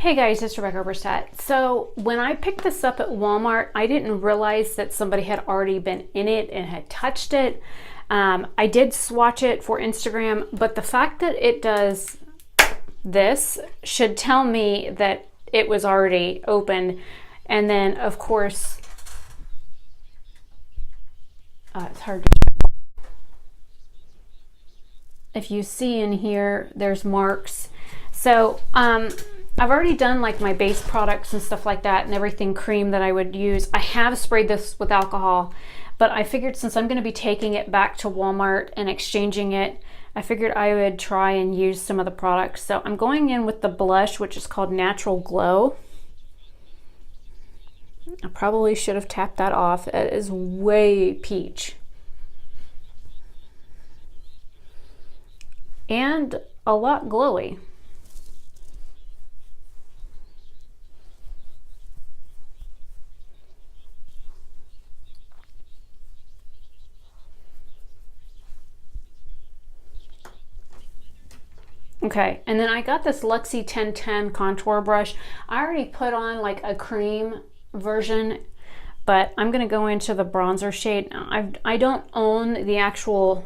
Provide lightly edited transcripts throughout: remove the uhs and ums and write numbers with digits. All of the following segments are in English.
Hey guys, it's Rebecca Oberstadt. So when I picked this up at Walmart, I didn't realize that somebody had already been in it and had touched it. I did swatch it for Instagram, but the fact that it does this should tell me that it was already opened. And then of course, it's hard to, if you see in here, there's marks. So, I've already done like my base products and stuff like that and everything cream that I would use. I have sprayed this with alcohol, but I figured since I'm going to be taking it back to Walmart and exchanging it, I figured I would try and use some of the products. So I'm going in with the blush, which is called Natural Glow. I probably should have tapped that off. It is way peach. And a lot glowy. Okay, and then I got this Luxie 1010 contour brush. I already put on like a cream version, but I'm gonna go into the bronzer shade. I don't own the actual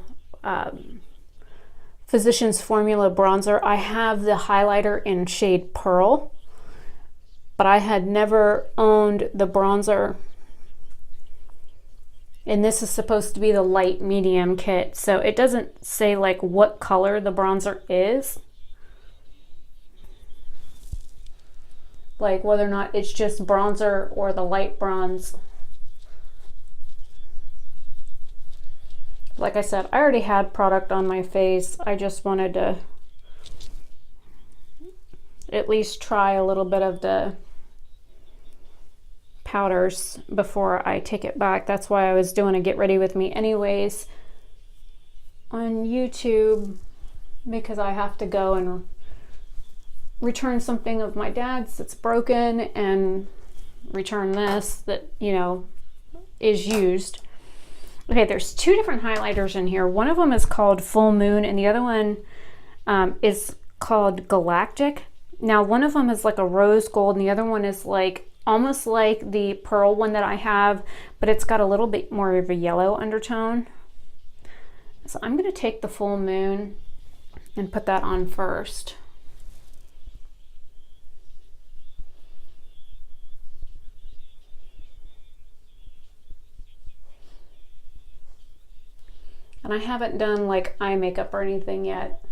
Physicians Formula bronzer. I have the highlighter in shade Pearl, but I had never owned the bronzer. And this is supposed to be the light medium kit, so it doesn't say like what color the bronzer is, like whether or not it's just bronzer or the light bronze. Like I said, I already had product on my face. I just wanted to at least try a little bit of the powders before I take it back. That's why I was doing a get ready with me anyways on YouTube, because I have to go and return something of my dad's that's broken and return this that, you know, is used. Okay, there's two different highlighters in here. One of them is called Full Moon and the other one is called Galactic. Now one of them is like a rose gold and the other one is like almost like the pearl one that I have, but it's got a little bit more of a yellow undertone. So I'm going to take the Full Moon and put that on first. And I haven't done like eye makeup or anything yet.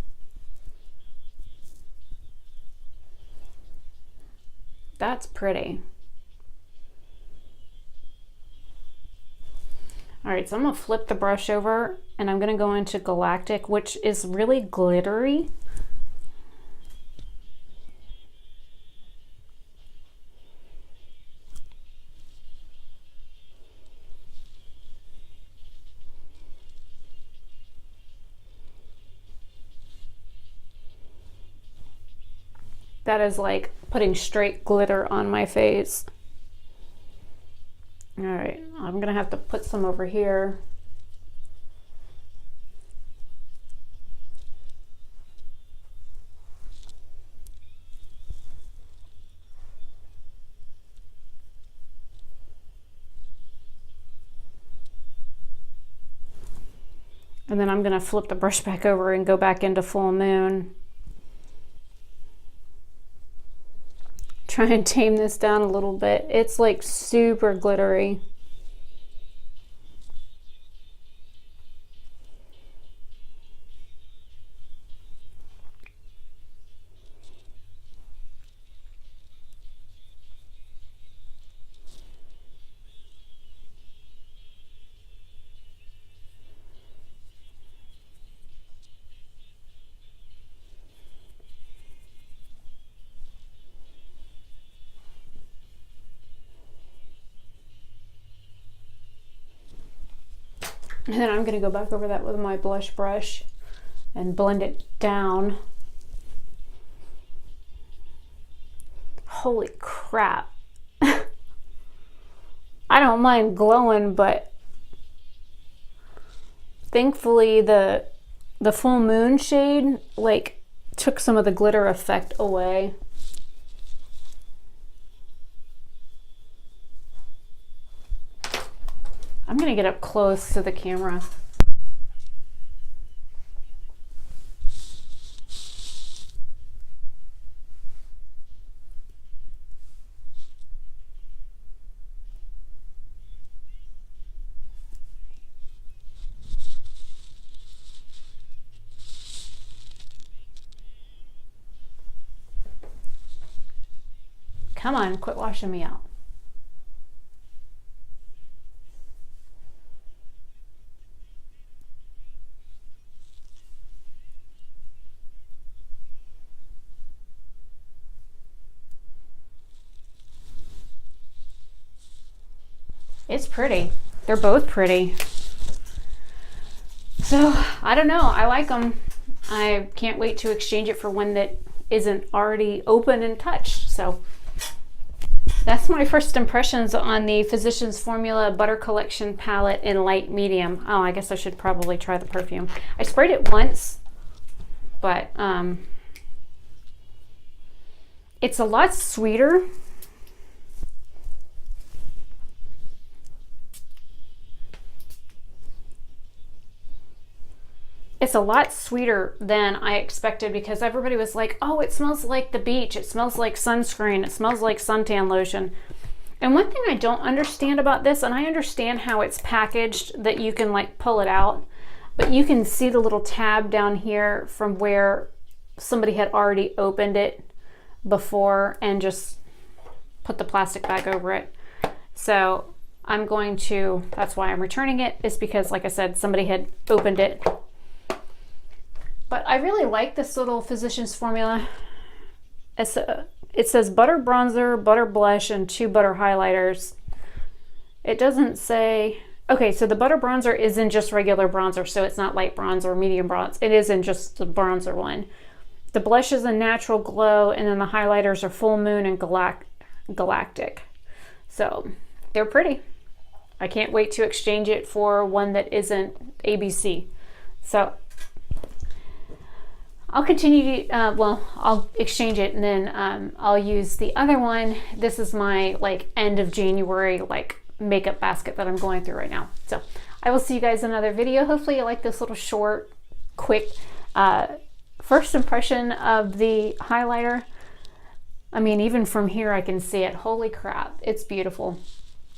That's pretty. All right, so I'm gonna flip the brush over and I'm gonna go into Galactic, which is really glittery. That is like putting straight glitter on my face. All right, I'm gonna have to put some over here. And then I'm gonna flip the brush back over and go back into Full Moon. Try and tame this down a little bit. It's like super glittery. And then I'm going to go back over that with my blush brush and blend it down. Holy crap. I don't mind glowing, but thankfully the Full Moon shade like took some of the glitter effect away. I'm gonna get up close to the camera. Come on, quit washing me out. It's pretty. They're both pretty. So, I don't know. I like them. I can't wait to exchange it for one that isn't already open and touched. So, that's my first impressions on the Physicians Formula Butter Collection palette in light medium. Oh, I guess I should probably try the perfume. I sprayed it once, but it's a lot sweeter. It's a lot sweeter than I expected because everybody was like, oh, it smells like the beach. It smells like sunscreen. It smells like suntan lotion. And one thing I don't understand about this, and I understand how it's packaged that you can like pull it out, but you can see the little tab down here from where somebody had already opened it before and just put the plastic back over it. So I'm going to, that's why I'm returning it, is because like I said, somebody had opened it. But I really like this little Physicians Formula. It says butter bronzer, butter blush, and 2 butter highlighters. It doesn't say... Okay, so the butter bronzer is in just regular bronzer, so it's not light bronze or medium bronze. It is in just the bronzer one. The blush is a natural glow, and then the highlighters are full moon and galactic. So they're pretty. I can't wait to exchange it for one that isn't ABC. So I'll continue to, I'll exchange it and then I'll use the other one. This is my like end of January like makeup basket that I'm going through right now. So I will see you guys in another video. Hopefully you like this little short, quick first impression of the highlighter. I mean, even from here I can see it. Holy crap, it's beautiful.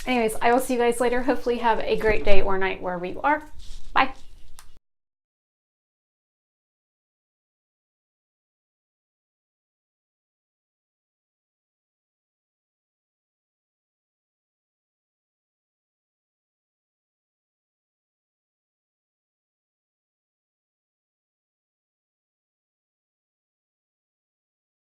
Anyways, I will see you guys later. Hopefully have a great day or night wherever you are. Bye.